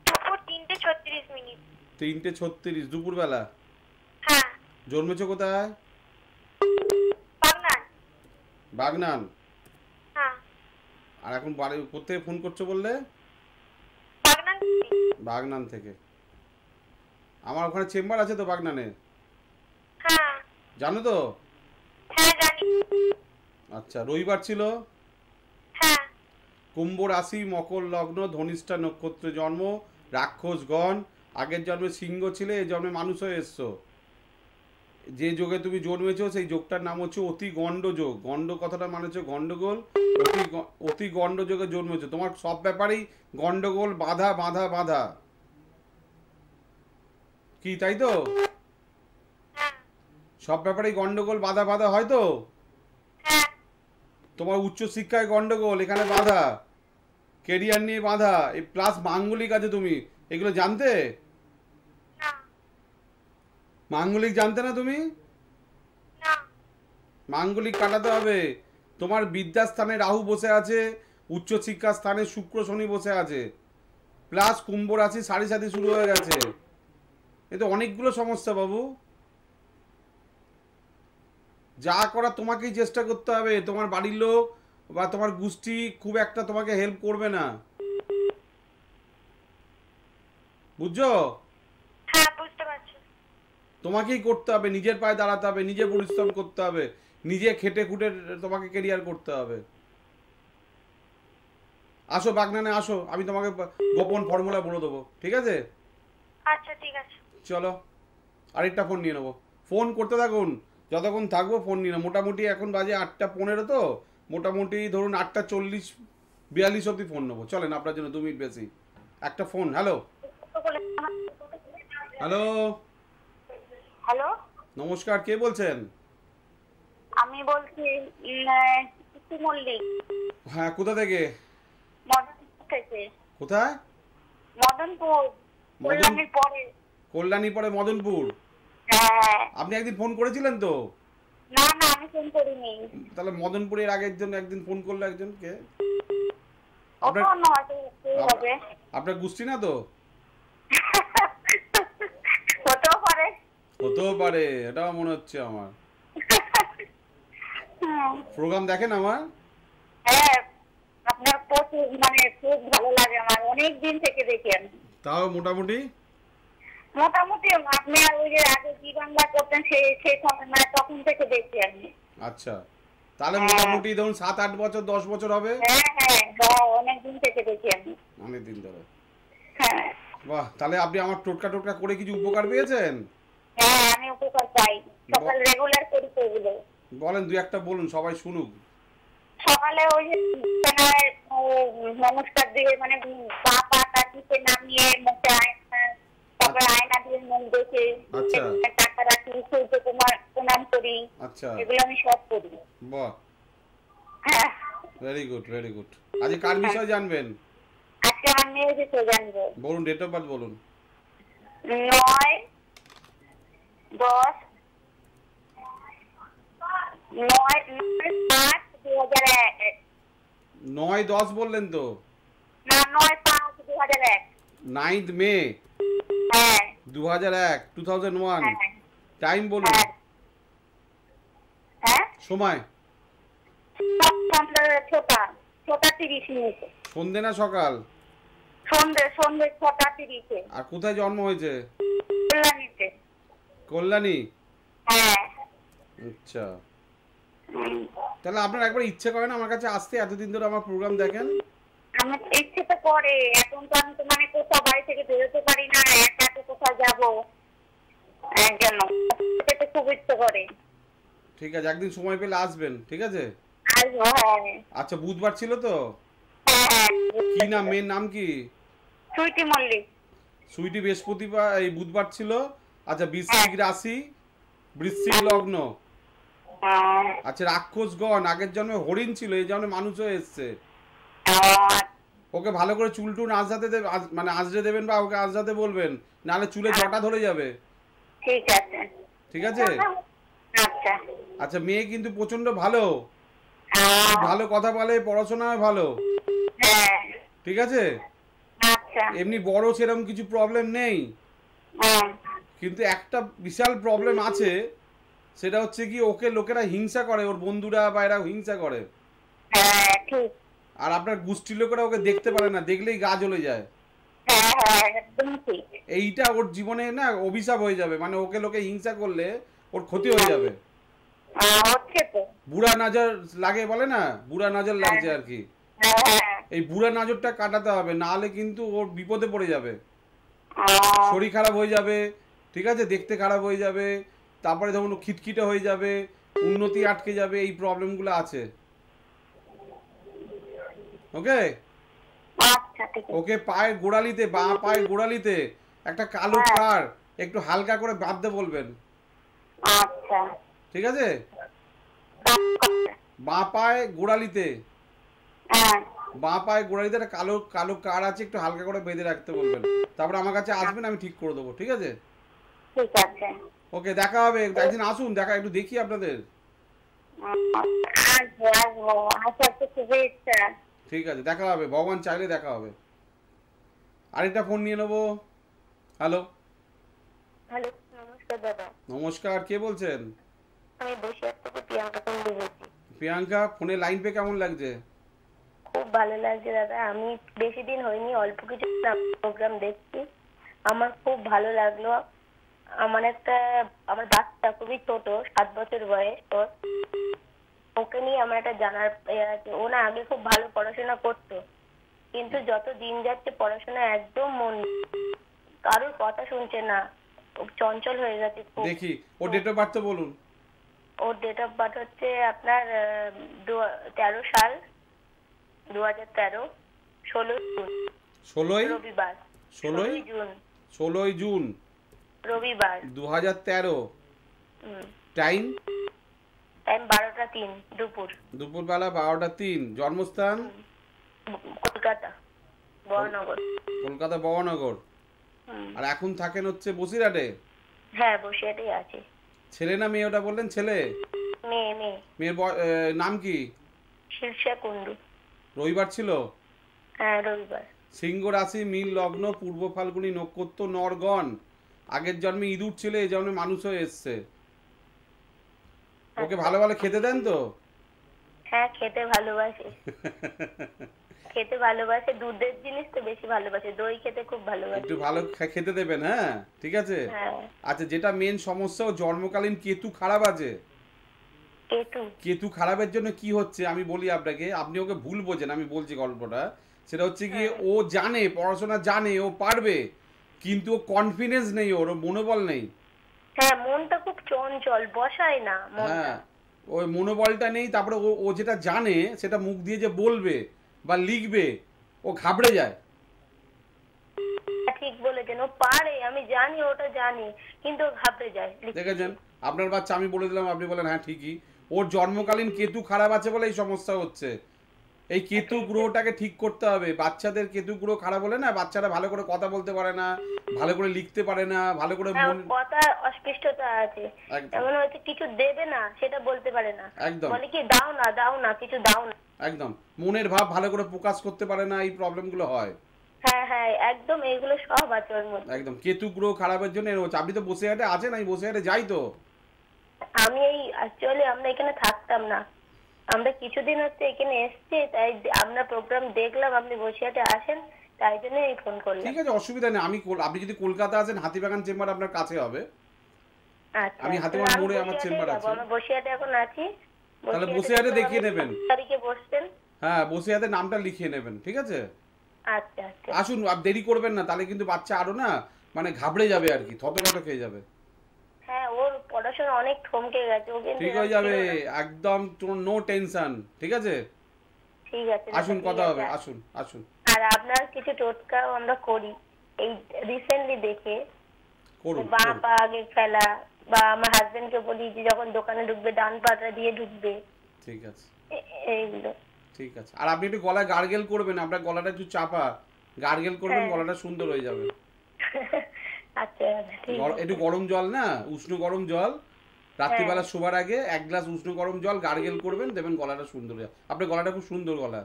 S7: দুপুর 3:36।
S4: 3:36 দুপুরবেলা।
S7: হ্যাঁ
S4: জন্মেছো কোথায়?
S7: বাগনান।
S4: বাগনান।
S7: হ্যাঁ
S4: আর এখন বাড়ি কোথায় ফোন করছো বললে?
S7: বাগনান।
S4: বাগনান থেকে। আমার ওখানে চেম্বার আছে তো বাগনানে,
S7: হ্যাঁ
S4: জানো তো?
S7: হ্যাঁ জানি।
S4: আচ্ছা, রবিবার ছিল।
S7: হ্যাঁ
S4: কুম্ভ রাশি, মকর লগ্ন, ধনিষ্ঠা নক্ষত্রে জন্ম, রাক্ষসগণ। আগের জন্মে সিংহ ছিলে, এই জন্মে মানুষ হয়ে এসছো। যে যোগে তুমি জন্মেছো সেই যোগটার নাম হচ্ছে অতি গণ্ড যোগ। গণ্ড কথাটা মানে হচ্ছে গন্ডগোল। অতি গণ্ড যোগে জন্মেছো, তোমার সব ব্যাপারেই গন্ডগোল, বাধা বাধা বাধা, কি তাই তো?
S7: হ্যাঁ
S4: সব ব্যাপারেই গন্ডগোল, বাধা বাধা হয় তো?
S7: হ্যাঁ
S4: তোমার উচ্চ শিক্ষায় গন্ডগোল, এখানে বাধা, কেরিয়ার নিয়ে বাঁধা, এই প্লাস মাঙ্গলিক আছে, তুমি এগুলো জানতে?
S7: না
S4: মাঙ্গলিক জানতে না তুমি?
S7: না
S4: মাঙ্গলিক কাটাতে হবে। তোমার বিদ্যাস্থানে রাহু বসে আছে, উচ্চশিক্ষা স্থানে শুক্র শনি বসে আছে, প্লাস কুম্ভ রাশি সাড়ে সাথে শুরু হয়ে গেছে। এ তো অনেকগুলো সমস্যা বাবু। যা করা তোমাকেই চেষ্টা করতে হবে। তোমার বাড়ির লোক বা তোমার গোষ্ঠী খুব একটা তোমাকে হেল্প করবে না, বুঝছো?
S7: হ্যাঁ বুঝতে পারছি।
S4: তোমাকেই করতে হবে, নিজের পায়ে দাঁড়াতে হবে, নিজে পরিশ্রম করতে হবে, নিজে খেটে খুটে তোমাকে কেরিয়ার করতে হবে। আসো বাগনানে আসো, আমি তোমাকে গোপন ফর্মুলা বলে দেবো, ঠিক আছে?
S7: আচ্ছা ঠিক আছে।
S4: চলো আরেকটা ফোন নিয়ে নেবো। ফোন করতে থাকুন, যতক্ষণ থাকবো ফোন নিয়ে নেবো। মোটামুটি এখন বাজে 8:15 তো, মোটামুটি ধরুন 8:40-42 অবধি ফোন নেবো। চলেন, আপনার জন্য 2 মিনিট বেশি। একটা ফোন। হ্যালো হ্যালো
S7: হ্যালো,
S4: নমস্কার, কে বলছেন?
S7: আমি বলছি ইতি মল্লিক,
S4: হ্যাঁ, কোথা থেকে?
S7: মদনপুর থেকে।
S4: কোথায়?
S7: মদনপুর, কল্যাণীর পরে।
S4: কল্যাণী পরে মদনপুর।
S7: হ্যাঁ।
S4: আপনি একদিন ফোন করেছিলেন তো?
S7: না না, আমি ফোন করিনি।
S4: তাহলে মদনপুরের আগের জন্য একদিন ফোন করলো একজন, কে?
S7: ওটা অন্য হয়তো হবে।
S4: আপনার গোষ্ঠী না তো?
S7: হতেও পারে।
S4: হতেও পারে, এটাও মনে হচ্ছে আমার। প্রোগ্রাম দেখেন আমার?
S7: হ্যাঁ, আপনার প্রচুর, মানে খুব ভালো লাগে আমার, অনেক দিন থেকে দেখি আমি।
S4: তাও মোটামুটি
S7: মোটামুটি আপনি আর ওই যে আগে জি বাংলা করতেন সেই সময়, মানে তখন থেকে দেখি আমি।
S4: আচ্ছা, তাহলে মোটামুটি ধরুন 7-8 বছর 10 বছর হবে।
S7: হ্যাঁ হ্যাঁ, অনেক দিন থেকে দেখি আমি।
S4: অনেক দিন ধরে।
S7: হ্যাঁ।
S4: বাহ, তাহলে আপনি আমার টোটকা করে কিছু উপকার পেয়েছেন?
S7: হ্যাঁ, আমি উপকার পাই, সকাল রেগুলার করি তো এগুলো।
S4: বলেন, 2-1টা বলুন, সবাই শুনুক।
S7: সকালে ওই যে নমস্কার দিয়ে, মানে পা টিপে নামিয়ে মুখে তারপরে আয়না দিয়ে মুখ দেখে টাকা রাখি, সূর্য প্রণাম করি।
S4: আচ্ছা,
S7: এগুলো আমি সব করি।
S4: বাহ,
S7: হ্যাঁ,
S4: ভেরি গুড ভেরি গুড। আজ কার বিষয় জানবেন?
S7: আজকে আমার মেয়ের বিষয় জানবো।
S4: বলুন, ডেট অফ বার্থ বলুন।
S7: 9/10/2001।
S4: 9-10 বললেন তো?
S7: না, 9/5/2001।
S4: 9th মে
S7: হ্যাঁ
S4: 2001, 2001।
S7: হ্যাঁ
S4: টাইম বলুন,
S7: হ্যাঁ,
S4: সময়।
S7: সন্ধ্যে 6:30।
S4: সন্ধে না সকাল?
S7: সন্ধ্যে 6:30।
S4: আর কোথায় জন্ম হয়েছে?
S7: কল্যাণীতে।
S4: কল্যাণী?
S7: হ্যাঁ।
S4: আচ্ছা, তাহলে আপনার একবার ইচ্ছে করে না আমার কাছে আসতে? এতদিন ধরে আমার প্রোগ্রাম দেখেন।
S7: আমার ইচ্ছে তো করে, এখন তো আমি তো মানে কোথাও বাড়ি থেকে বেরোতে পারি না, একা তো কোথাও যাবো কেন, তো খুব ইচ্ছে করে।
S4: ঠিক আছে, একদিন সময় পেলে আসবেন, ঠিক আছে?
S7: আসবো। হ্যাঁ।
S4: আচ্ছা, বুধবার ছিল তো?
S7: হ্যাঁ।
S4: কি নাম, মেয়ের নাম কি?
S7: সুইটি মল্লিক।
S4: সুইটি বৃহস্পতিবার, এই বুধবার ছিল। আচ্ছা, বৃশ্চিক রাশি, বৃশ্চিক লগ্ন। আচ্ছা, রাক্ষসগণ, আগের জন্মে হরিণ ছিল, এই জন্মে মানুষ হয়ে এসছে। ওকে ভালো করে চুল টুল আঁচড়াতে মানে আঁচড়ে দেবেন, বা ওকে আঁচড়াতে বলবেন, নাহলে চুলে জটা ধরে যাবে।
S7: ঠিক আছে।
S4: ঠিক আছে?
S7: আচ্ছা।
S4: আচ্ছা, মেয়ে কিন্তু প্রচন্ড ভালো, ভালো কথা বলে, পড়াশোনায় ভালো।
S7: হ্যাঁ।
S4: ঠিক আছে?
S7: আচ্ছা।
S4: এমনি বড় সেরকম কিছু প্রবলেম নেই, কিন্তু একটা বিশাল প্রবলেম আছে, সেটা হচ্ছে কি, ওকে লোকেরা হিংসা করে, ওর বন্ধুরা বা এরা হিংসা করে।
S7: হ্যাঁ ঠিক।
S4: আর আপনার গোষ্ঠীর লোকেরা ওকে দেখতে পারে না, দেখলেই গা জ্বলে যায়।
S7: হ্যাঁ হ্যাঁ, একদম ঠিক।
S4: এইটা ওর জীবনে না অভিশাপ হয়ে যাবে, মানে ওকে লোকে হিংসা করলে ওর ক্ষতি হয়ে যাবে।
S7: হচ্ছে তো।
S4: বুড়া নজর লাগে বলে না, বুড়া নজর লাগছে আর কি। এই বুড়া নজরটা কাটাতে হবে, নাহলে কিন্তু ওর বিপদে পড়ে যাবে, শরীর খারাপ হয়ে যাবে, ঠিক আছে, দেখতে খারাপ হয়ে যাবে, তারপরে ধরুন খিটখিটে হয়ে যাবে, উন্নতি আটকে যাবে, এই প্রবলেমগুলো আছে। ওকে? ওকে পায়ের গোড়ালিতে, বাঁ পায়ের গোড়ালিতে একটা কালো কার একটু হালকা করে বাঁধতে বলবেন।
S7: আচ্ছা
S4: ঠিক আছে? বাঁ পায়ে গোড়ালিতে বাঁ পায়ে গোড়ালিতে একটা কালো কালো কার আছে, একটু হালকা করে বেঁধে রাখতে বলবেন। তারপর আমার কাছে আসবেন, আমি ঠিক করে দেবো, ঠিক আছে?
S7: ঠিক আছে।
S4: ওকে, দেখা হবে একদিন, আসুন দেখা একটু দেখি আপনাদের।
S7: আসবো আসবো, আসার তো খুবই ইচ্ছা।
S4: ঠিক আছে, দেখা হবে, ভগবান চাইলে দেখা হবে। আরেকটা ফোন নিয়ে নেবো। হ্যালো।
S7: হ্যালো, নমস্কার দাদা।
S4: নমস্কার, কে বলছেন?
S7: আমি বসিরহাট থেকে প্রিয়াঙ্কা কুন্ডু বলছি।
S4: প্রিয়াঙ্কা, ফোনে লাইন পেয়ে কেমন লাগছে?
S7: খুব ভালো লাগছে দাদা, আমি বেশি দিন হয়নি, অল্প কিছু প্রোগ্রাম দেখছি, আমার খুব ভালো লাগলো। আমার বাচ্চা খুবই ছোট, 7 বছর বয়স ওর। ওকে নিয়ে আমার একটা জানার আছে। ও না আগে খুব ভালো পড়াশোনা করতো, কিন্তু যত দিন যাচ্ছে পড়াশোনা একদম মন, কারোর কথা শুনছে না, চঞ্চল হয়ে গেছে খুব।
S4: দেখি ওর ডেট অফ বার্থ বলুন।
S7: ওর ডেট অফ বার্থ হচ্ছে আপনার 13 সাল 2013, 16 জুন,
S4: 16ই
S7: রবিবার।
S4: 16ই
S7: জুন,
S4: 16ই জুন
S7: রবিবার।
S4: 2013। টাইম?
S7: টাইম 12টা 3 দুপুর।
S4: দুপুরবেলা 12টা 3। জন্মস্থান?
S7: কলকাতা বহনগর।
S4: কলকাতা বহনগর। আর এখন থাকেন হচ্ছে বসিরহাটে?
S7: হ্যাঁ, বসিরহাটেই আছে।
S4: ছেলে না মেয়ে ওটা বললেন? ছেলে।
S7: মেয়ে। মেয়ে।
S4: মেয়ের নাম কি?
S7: শীর্ষা কুন্ডু।
S4: রবিবার ছিল?
S7: হ্যাঁ, রবিবার।
S4: সিংহ রাশি, মীন লগ্ন, পূর্ব ফাল্গুনী নক্ষত্র, নরগণ। আগের জন্মে ইঁদুর ছিল, এই জন্মে মানুষ হয়ে এসছে। ওকে ভালো ভালো খেতে দেন তো?
S7: হ্যাঁ, খেতে ভালোবাসে। খেতে ভালোবাসে, দুধের জিনিস তো বেশি ভালোবাসে, দই খেতে খুব ভালোবাসে।
S4: একটু ভালো খেতে দেবেন, হ্যাঁ ঠিক আছে।
S7: হ্যাঁ।
S4: আচ্ছা, যেটা মেন সমস্যা, ও জন্মকালীন কেতু খারাপ আছে। কেতু খারাপের জন্য কি হচ্ছে আমি বলি আপনাকে, আপনি ওকে ভুল বোঝেন, আমি বলছি গল্পটা। সেটা হচ্ছে কি, ও জানে পড়াশোনা জানে, ও পারবে, কিন্তু ও কনফিডেন্স নেই, ওর মনোবল নেই।
S7: হ্যাঁ, মনটা খুব চঞ্চল, বসায় না মনটা।
S4: হ্যাঁ, ওই মনোবলটা নেই। তারপরে ও যেটা জানে সেটা মুখ দিয়ে যে বলবে বা লিখবে, ও ঘাবড়ে যায়।
S7: ঠিক বলেছেন, ও পারে, আমি জানি, ওটা জানি, কিন্তু ও ঘাবড়ে যায়।
S4: দেখেছেন, আপনার বাচ্চা, আমি বলে দিলাম, আপনি বলেন হ্যাঁ ঠিকই। ওর জন্মকালীন কেতু খারাপ আছে বলে এই সমস্যা হচ্ছে। এই কেতু গ্রহটাকে ঠিক করতে হবে। বাচ্চাদের কেতু গ্রহ খারাপ হলে না, বাচ্চারা ভালো করে কথা বলতে পারে না, ভালো করে লিখতে পারে না, ভালো করে
S7: কথা অস্পষ্টতা আছে, এমন হয়তো কিছু দেবে না সেটা বলতে পারে না,
S4: একদম
S7: বলে কি দাও না কিছু দাও না,
S4: একদম মনের ভাব ভালো করে প্রকাশ করতে পারে না, এই প্রবলেমগুলো হয়।
S7: হ্যাঁ হ্যাঁ, একদম এইগুলো সব আছে ওর মধ্যে।
S4: একদম কেতু গ্রহ খারাপের জন্য এর হচ্ছে। আপনি তো বসিরহাটে আছেন, আমি বসিরহাটে যাই তো।
S7: আমি এই অ্যাকচুয়ালি আমরা এখানে থাকতাম না, আমরা কিছুদিন হচ্ছে এখানে এসেছি, তাই আমরা প্রোগ্রাম দেখলাম আপনি বসিরহাটে আসেন, তাই জন্য এই ফোন করলাম।
S4: ঠিক আছে, অসুবিধা নেই। আপনি যদি কলকাতা আসেন, হাতিবাগান চেম্বার আপনার কাছে হবে।
S7: আচ্ছা,
S4: আমি হাতিবাগান মোড়ে আমার চেম্বার আছে।
S7: আমি বসিরহাটে এখন আছি।
S4: তাহলে বসিরহাটে দেখিয়ে নেবেন।
S7: তারিখে বসছেন?
S4: হ্যাঁ, বসিরহাটে নামটা লিখিয়ে নেবেন, ঠিক আছে?
S7: আচ্ছা আচ্ছা,
S4: আসুন, আর দেরি করবেন না, তাহলে কিন্তু বাচ্চা আরো না মানে ঘাবড়ে যাবে আর কি, থতমত খেয়ে যাবে।
S7: হ্যাঁ, ওর পড়াশোনা অনেক থমকে গেছে, ও কিন্তু
S4: ঠিক হয়ে যাবে, একদম নো টেনশন, ঠিক আছে?
S7: ঠিক আছে,
S4: আসুন, কথা হবে, আসুন আসুন।
S7: আর আপনার কিছু টোটকাও আমরা করি, এই রিসেন্টলি দেখে
S4: করুন।
S7: বাঁ পা আগে ফেলা, বা আমার হাজবেন্ডকে বলি যে যখন দোকানে ঢুকবে ডান পাটা দিয়ে ঢুকবে।
S4: ঠিক আছে,
S7: এইগুলো
S4: ঠিক আছে। আর আপনি একটু গলায় গার্গেল করবেন, আপনার গলাটা একটু চাপা, গার্গেল করবেন, গলাটা সুন্দর হয়ে যাবে।
S7: আচ্ছা,
S4: একটু গরম জল, না উষ্ণ গরম জল, রাত্রিবেলা শোবার আগে 1 গ্লাস উষ্ণ গরম জল গার্গেল করবেন, দেখবেন গলাটা সুন্দর হয়ে যাবে। আপনার গলাটা খুব সুন্দর গলা।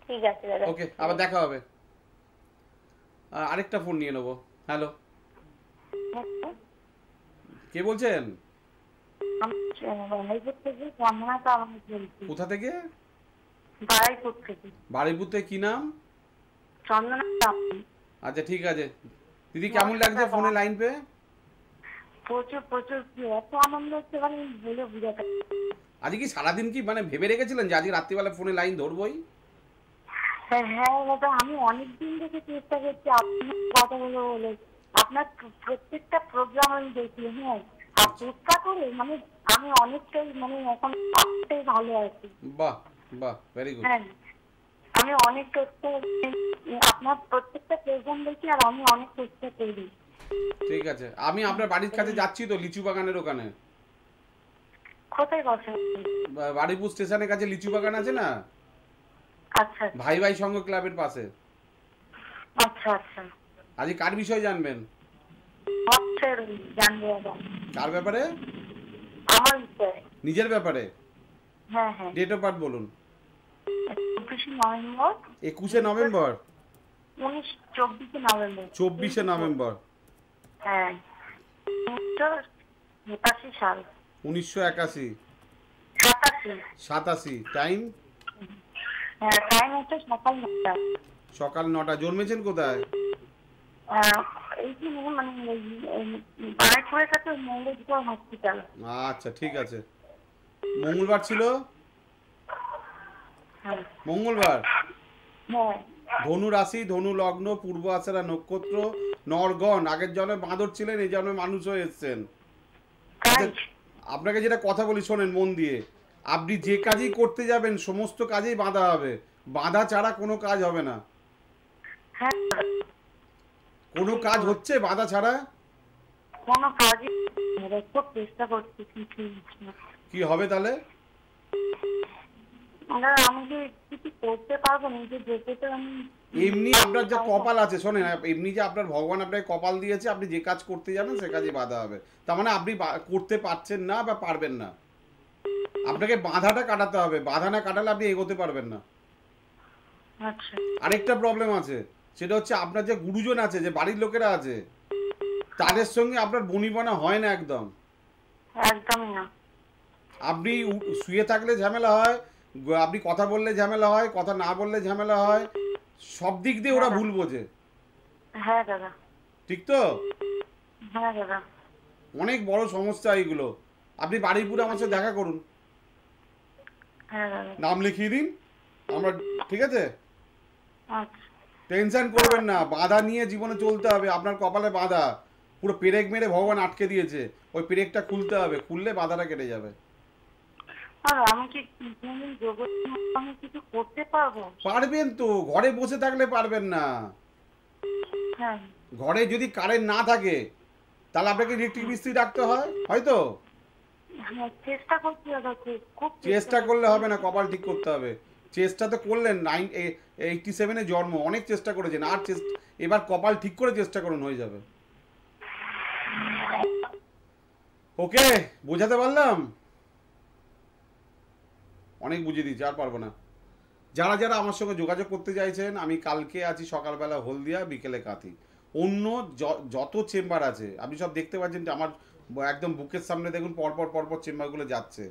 S7: ঠিক আছে দাদা,
S4: ওকে, আবার দেখা হবে। আরেকটা ফোন নিয়ে নেবো। হ্যালো, কে বলছেন? কোথা থেকে? বারুইপুর থেকে। কি নাম? আচ্ছা, ঠিক আছে দিদি, কেমন লাগছে ফোনে লাইন পেয়ে?
S7: প্রচুর প্রচুর, এত আনন্দ হচ্ছে মানে বলে বুঝাতে।
S4: আজকে কি সারাদিন কি মানে ভেবে রেখেছিলেন যে আজকে রাত্রিবেলা ফোনে লাইন ধরবই?
S7: হ্যাঁ, আমি অনেকদিন থেকে চেষ্টা করছি আপনার কথাগুলো বলে, আপনার প্রত্যেকটা প্রোগ্রাম আমি দেখি। হ্যাঁ, আর চেষ্টা করে মানে আমি অনেকটাই মানে এখন অনেকটাই ভালো আছি।
S4: বাহ বাহ, ভেরি গুড।
S7: হ্যাঁ, আমি অনেক চেষ্টা, আপনার প্রত্যেকটা প্রোগ্রাম দেখি আর আমি অনেক চেষ্টা করি।
S4: ঠিক আছে, আমি আপনার বাড়ির কাছে যাচ্ছি তো, লিচু বাগানের ওখানে।
S7: কোথায় বসেন?
S4: বারুইপুর স্টেশনের কাছে লিচু বাগান আছে না?
S7: আচ্ছা
S4: ভাই ভাই সংঘ ক্লাবের পাশে।
S7: আচ্ছা আচ্ছা
S4: আজ কার বিষয় জানবেন?
S7: আচ্ছা জানবো বাবা।
S4: কার ব্যাপারে?
S7: আমার বিষয়ে।
S4: নিজের ব্যাপারে?
S7: হ্যাঁ হ্যাঁ।
S4: ডেট অফ বার্থ বলুন।
S7: 21 নভেম্বর।
S4: 21 নভেম্বর?
S7: 24 নভেম্বর।
S4: 24 নভেম্বর।
S7: হ্যাঁ 1987 সাল।
S4: 1981।
S7: 87।
S4: টাইম?
S7: হ্যাঁ টাইম হচ্ছে সকাল 9টা।
S4: সকাল 9টা। জন্মেছেন কোথায়?
S7: এই যে মানে বারাইপুরের কাছে মঙ্গলপুর হসপিটাল।
S4: আচ্ছা ঠিক আছে। মঙ্গলবার ছিল?
S7: হ্যাঁ
S4: মঙ্গলবার।
S7: হ্যাঁ।
S4: ধনু রাশি, ধনু লগ্ন, পূর্ব আষাঢ়া নক্ষত্র, নরগণ। আগের জন্মে বাঁদর ছিলেন, এই জন্মে মানুষ হয়ে এসছেন। আপনাকে যেটা কথা বলি শোনেন মন দিয়ে, আপনি যে কাজই করতে যাবেন সমস্ত কাজেই বাধা হবে। বাধা ছাড়া কোনো কাজ হবে না।
S7: হ্যাঁ
S4: কোনো কাজ হচ্ছে বাধা ছাড়া?
S7: কোনো কাজই খুব চেষ্টা করছি
S4: কি হবে তাহলে?
S7: আমি যে কিছু করতে পারবো নিজে যেতে তো আমি
S4: এমনি আপনার যা কপাল আছে শোনেন, এমনি যে আপনার ভগবান আপনাকে কপাল দিয়েছে, আপনি যে কাজ করতে যাবেন সে কাজে বাধা হবে। তার মানে আপনি করতে পারছেন না বা পারবেন না। আপনাকে বাধাটা কাটাতে হবে, বাধা না কাটালে আপনি এগোতে পারবেন না।
S7: আচ্ছা
S4: আরেকটা প্রবলেম আছে, সেটা হচ্ছে আপনার যে গুরুজন আছে, যে বাড়ির লোকেরা আছে, তাদের সঙ্গে আপনার বনিবনা হয় না একদম।
S7: একদমই না।
S4: আপনি শুয়ে থাকলে ঝামেলা হয়, আপনি কথা বললে ঝামেলা হয়, কথা না বললে ঝামেলা হয়, সব দিক দিয়ে ওরা ভুল বোঝে।
S7: হ্যাঁ দাদা।
S4: ঠিক তো?
S7: হ্যাঁ দাদা।
S4: অনেক বড় সমস্যা এইগুলো। আপনি বাড়িপুরে আমার সাথে দেখা করুন,
S7: হ্যাঁ দাদা।
S4: নাম লিখিয়ে দিন আমরা, ঠিক আছে?
S7: আচ্ছা
S4: টেনশন করবেন না, বাধা নিয়ে জীবনে চলতে হবে। আপনার কপালে বাধা, পুরো পেরেক মেরে ভগবান আটকে দিয়েছে, ওই পেরেকটা খুলতে হবে, খুললে বাধাটা কেটে যাবে।
S7: আর আমি কি আমি কিছু করতে পারবো?
S4: পারবেন তো, ঘরে বসে থাকলে পারবেন না।
S7: হ্যাঁ
S4: ঘরে যদি কারেন্ট না থাকে তাহলে আপনাকে ইলেকট্রিক মিস্ত্রি ডাকতে হয় হয়তো।
S7: হ্যাঁ চেষ্টা করছি দাদা, খুব
S4: চেষ্টা করলে হবে না, কপাল ঠিক করতে হবে। চেষ্টা তো করলেন, 87-এ জন্ম, অনেক চেষ্টা করেছেন, আর এবার কপাল ঠিক করে চেষ্টা করুন, হয়ে যাবে। ওকে, বোঝাতে পারলাম? অনেক বুঝিয়ে দিয়েছি, আর পারবো না। যারা যারা আমার সঙ্গে যোগাযোগ করতে চাইছেন, আমি কালকে আছি সকালবেলা হলদিয়া, বিকেলে কাঁথি। অন্য যত চেম্বার আছে আপনি সব দেখতে পাচ্ছেন, আমার একদম বুকের সামনে দেখুন পরপর পরপর চেম্বারগুলো যাচ্ছে।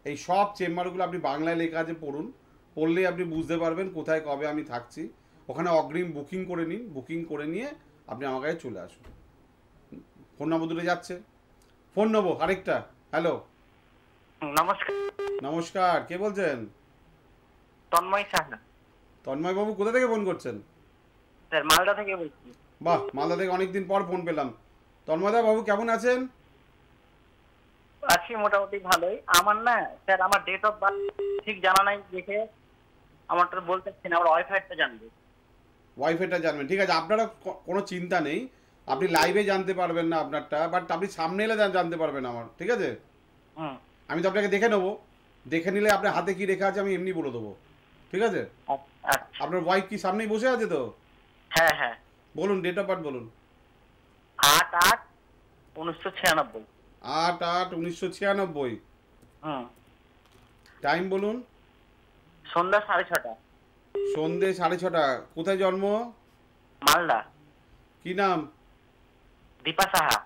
S4: এই সব চেম্বারগুলো আপনি বাংলায় লেখা আছে, পড়ুন, পড়লে আপনি বুঝতে পারবেন কোথায় কবে আমি থাকছি। ওখানে অগ্রিম বুকিং করে নিন, বুকিং করে নিয়ে আপনি আমার কাছে চলে আসুন। ফোন নম্বর দুটো যাচ্ছে, ফোন নেবো আরেকটা। হ্যালো,
S5: নমস্কার।
S4: নমস্কার, কে বলছেন?
S5: তন্ময় সাহা।
S4: তন্ময় বাবু কোথা থেকে ফোন করছেন?
S5: স্যার মালদা থেকে বলছি।
S4: বাহ, মালদা থেকে অনেকদিন পর ফোন পেলাম। তন্ময়দা বাবু কেমন আছেন?
S5: আছি মোটামুটি ভালোই। আমার না স্যার, আমার ডেট অফ বার্থ ঠিক জানা নাই দেখে আমারটা বলতে পারছি না, আমার ওয়াইফাইটা জানবে।
S4: ওয়াইফাইটা জানবেন, ঠিক আছে। আপনারা কোনো চিন্তা নেই, আপনি লাইভে জানতে পারবেন না আপনারটা, বাট আপনি সামনে এলে জানতে পারবেন আমার, ঠিক আছে? আমি তো আপনাকে দেখে নেবো, দেখে নিলে আপনার হাতে কি রেখা আছে আমি এমনি বলে দেবো, ঠিক আছে? আপনার ওয়াইফ কি সামনেই বসে আছে তো?
S5: হ্যাঁ হ্যাঁ।
S4: বলুন, ডেট অফ বার্থ বলুন।
S5: 8/8/1996।
S4: 8/8/1996। টাইম বলুন।
S5: সন্ধ্যা 6:30।
S4: সন্ধ্যে 6:30। কোথায় জন্ম?
S5: মালদা।
S4: কি নাম?
S5: দীপা সাহা।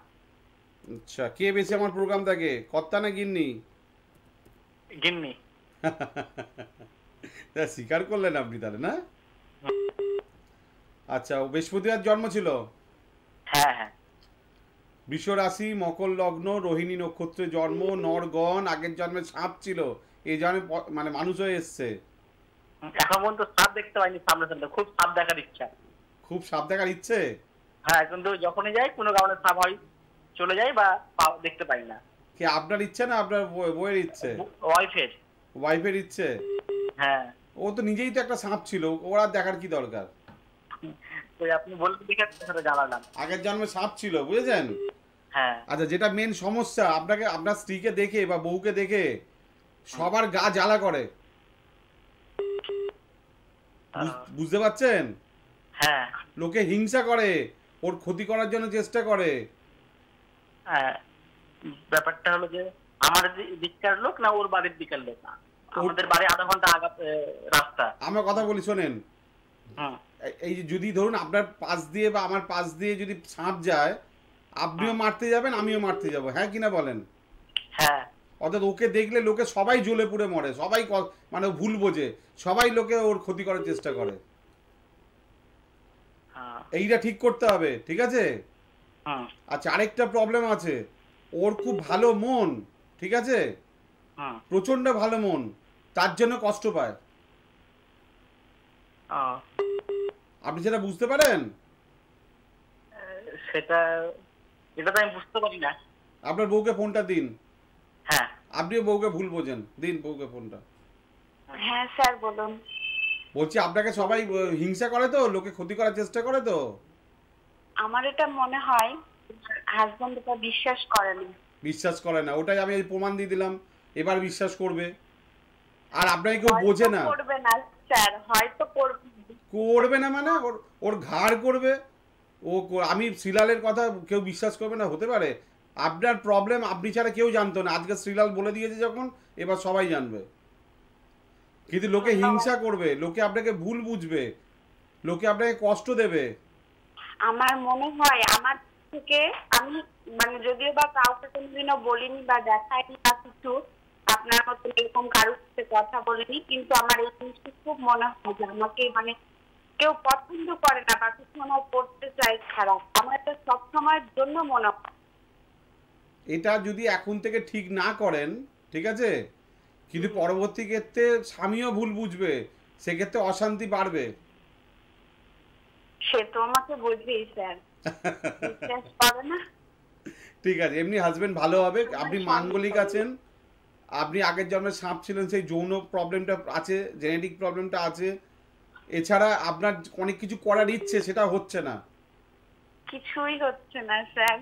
S4: আচ্ছা, কে বেশি আমার প্রোগ্রাম থাকে, কর্তা না গিন্নি?
S5: গিন্নি।
S4: স্বীকার করলেন আপনি তাহলে, না? আচ্ছা, বৃহস্পতিবার জন্ম ছিল?
S5: হ্যাঁ হ্যাঁ।
S4: বৃষ রাশি, মকর লগ্ন, রোহিণী নক্ষত্রে জন্ম, নরগণ। আগের জন্মে সাপ ছিল, এই জন্মে মানে মানুষ হয়ে এসছে।
S5: এখন পর্যন্ত সাপ দেখতে পাইনি সামনে সামনে, খুব সাপ দেখার ইচ্ছা।
S4: খুব সাপ দেখার ইচ্ছে?
S5: হ্যাঁ, কিন্তু যখনই যাই কোনো কারণে সাপ হয় চলে যাই বা দেখতে পাই না।
S4: কি আপনার ইচ্ছে না আপনার বউয়ের ইচ্ছে?
S5: ওয়াইফের।
S4: ওয়াইফের ইচ্ছে?
S5: হ্যাঁ।
S4: ও তো নিজেই তো একটা সাপ ছিল, ওরা দেখার কি দরকার?
S5: ওই আপনি বলতে দেখে সেটা জানালাম।
S4: আগের জন্মে সাপ ছিল, বুঝেছেন?
S5: হ্যাঁ।
S4: আচ্ছা, যেটা মেন সমস্যা, আপনাকে আপনার স্ত্রীকে দেখে বা বউকে দেখে সবার গা জ্বালা করে। বুঝতে পারছেন?
S5: হ্যাঁ
S4: লোকে হিংসা করে, ওর ক্ষতি করার জন্য চেষ্টা করে।
S5: হ্যাঁ, ব্যাপারটা হলো যে আমার দিককার লোক না ওর বাড়ির দিকের লোক না, আমাদের বাড়ি আধা ঘন্টা রাস্তা।
S4: আমার কথা বলি শোনেন, এই যে যদি ধরুন আপনার পাশ দিয়ে বা আমার পাশ দিয়ে যদি সাপ যায়, আপনিও মারতে যাবেন, আমিও মারতে যাব, হ্যাঁ কিনা বলেন?
S5: হ্যাঁ,
S4: অর্থাৎ ওকে দেখলে লোকে সবাই জ্বলে পুড়ে মরে, সবাই মানে ভুল বোঝে, সবাই লোকে ওর ক্ষতি করার চেষ্টা করে। এইটা ঠিক করতে হবে, ঠিক আছে? আচ্ছা, আরেকটা প্রবলেম আছে, ওর খুব ভালো মন, ঠিক আছে, প্রচন্ড ভালো মন, তার জন্য কষ্ট পায়। আপনি সেটা বুঝতে পারেন?
S5: এটা তো আমি বুঝতে পারি না।
S4: আপনার বউকে ফোনটা দিন।
S5: হ্যাঁ,
S4: আপনিও বউকে ভুল বোঝেন, দিন বউকে ফোনটা।
S7: হ্যাঁ স্যার বলুন।
S4: বলছি আপনাকে সবাই হিংসা করে তো, লোকে ক্ষতি করার চেষ্টা করে তো?
S7: আমার এটা মনে হয় হাজবেন্ড এটা বিশ্বাস করে না।
S4: বিশ্বাস করে না, ওটাই আমি প্রমাণ দিয়ে দিলাম, এবার বিশ্বাস করবে। আর আপনাকে কেউ বোঝে না।
S7: করবে না স্যার, হয়তো
S4: করবে না মানে ওর ঘাড় করবে ও। আমি শ্রীলালের কথা কেউ বিশ্বাস করবে না, হতে পারে? আপনার প্রবলেম আপনি ছাড়া কেউ জানতো না, আজকে শ্রীলাল বলে দিয়েছে যখন, এবার সবাই জানবে। কিন্তু লোকে হিংসা করবে, লোকে আপনাকে ভুল বুঝবে, লোকে আপনাকে কষ্ট দেবে।
S7: আমার মনে হয় আমার থেকে আমি মানে যদিও বা কাউকে কোনোদিনও বলিনি বা দেখাইনি বা কিছু, আপনার মতো এরকম কারোর সাথে কথা বলিনি, কিন্তু আমার এই জিনিসটা খুব মনে হয় যে আমাকে মানে কেউ পছন্দ করে না বা কিছু আমার করতে চাই খারাপ, আমার এটা সবসময়ের জন্য মনে হয়।
S4: এটা যদি এখন থেকে ঠিক না করেন, ঠিক আছে, কিন্তু পরবর্তী ক্ষেত্রে স্বামীও ভুল বুঝবে, সেক্ষেত্রে অশান্তি বাড়বে।
S7: সে তো আমাকে বুঝবেই স্যার, বিশ্বাস করে না।
S4: ঠিক আছে, এমনি হাজবেন্ড ভালো হবে, আপনি মাঙ্গলিক আছেন, আপনি আগের জন্মে সাপ ছিলেন, সেই যৌন প্রবলেমটা আছে, জেনেটিক প্রবলেমটা আছে, এছাড়া আপনার অনেক কিছু করার ইচ্ছে, সেটা হচ্ছে না।
S7: কিছুই হচ্ছে না স্যার।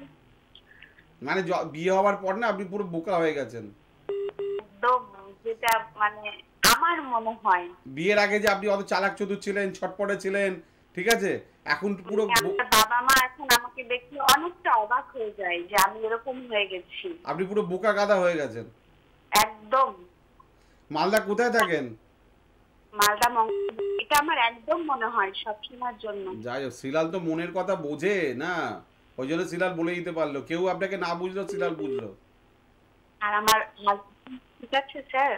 S4: মানে বিয়ে হওয়ার পর না আপনি পুরো বোকা হয়ে গেছেন।
S7: একদম, যেটা মানে আমার মনে হয়
S4: বিয়ের আগে যে আপনি অত চালাক চতুর ছিলেন, ছটপটে ছিলেন, ঠিক আছে, এখন পুরো
S7: বাবা মা এখন আমাকে দেখলে অনেকটা অবাক হয়ে যায় যে আমি এরকম হয়ে গেছি।
S4: আপনি পুরো বোকা গাদা হয়ে গেছেন
S7: একদম।
S4: মালদা কোথায় থাকেন?
S7: মালদা এটা আমার একদম মনে হয় সবসময়ের জন্য।
S4: যাই হোক, শ্রীলাল তো মনের কথা বোঝে না, ওই জন্য শ্রীলাল বলে দিতে পারলো, কেউ আপনাকে না বুঝলো, শ্রীলাল বুঝলো।
S7: আর আমার ঠিক আছে স্যার,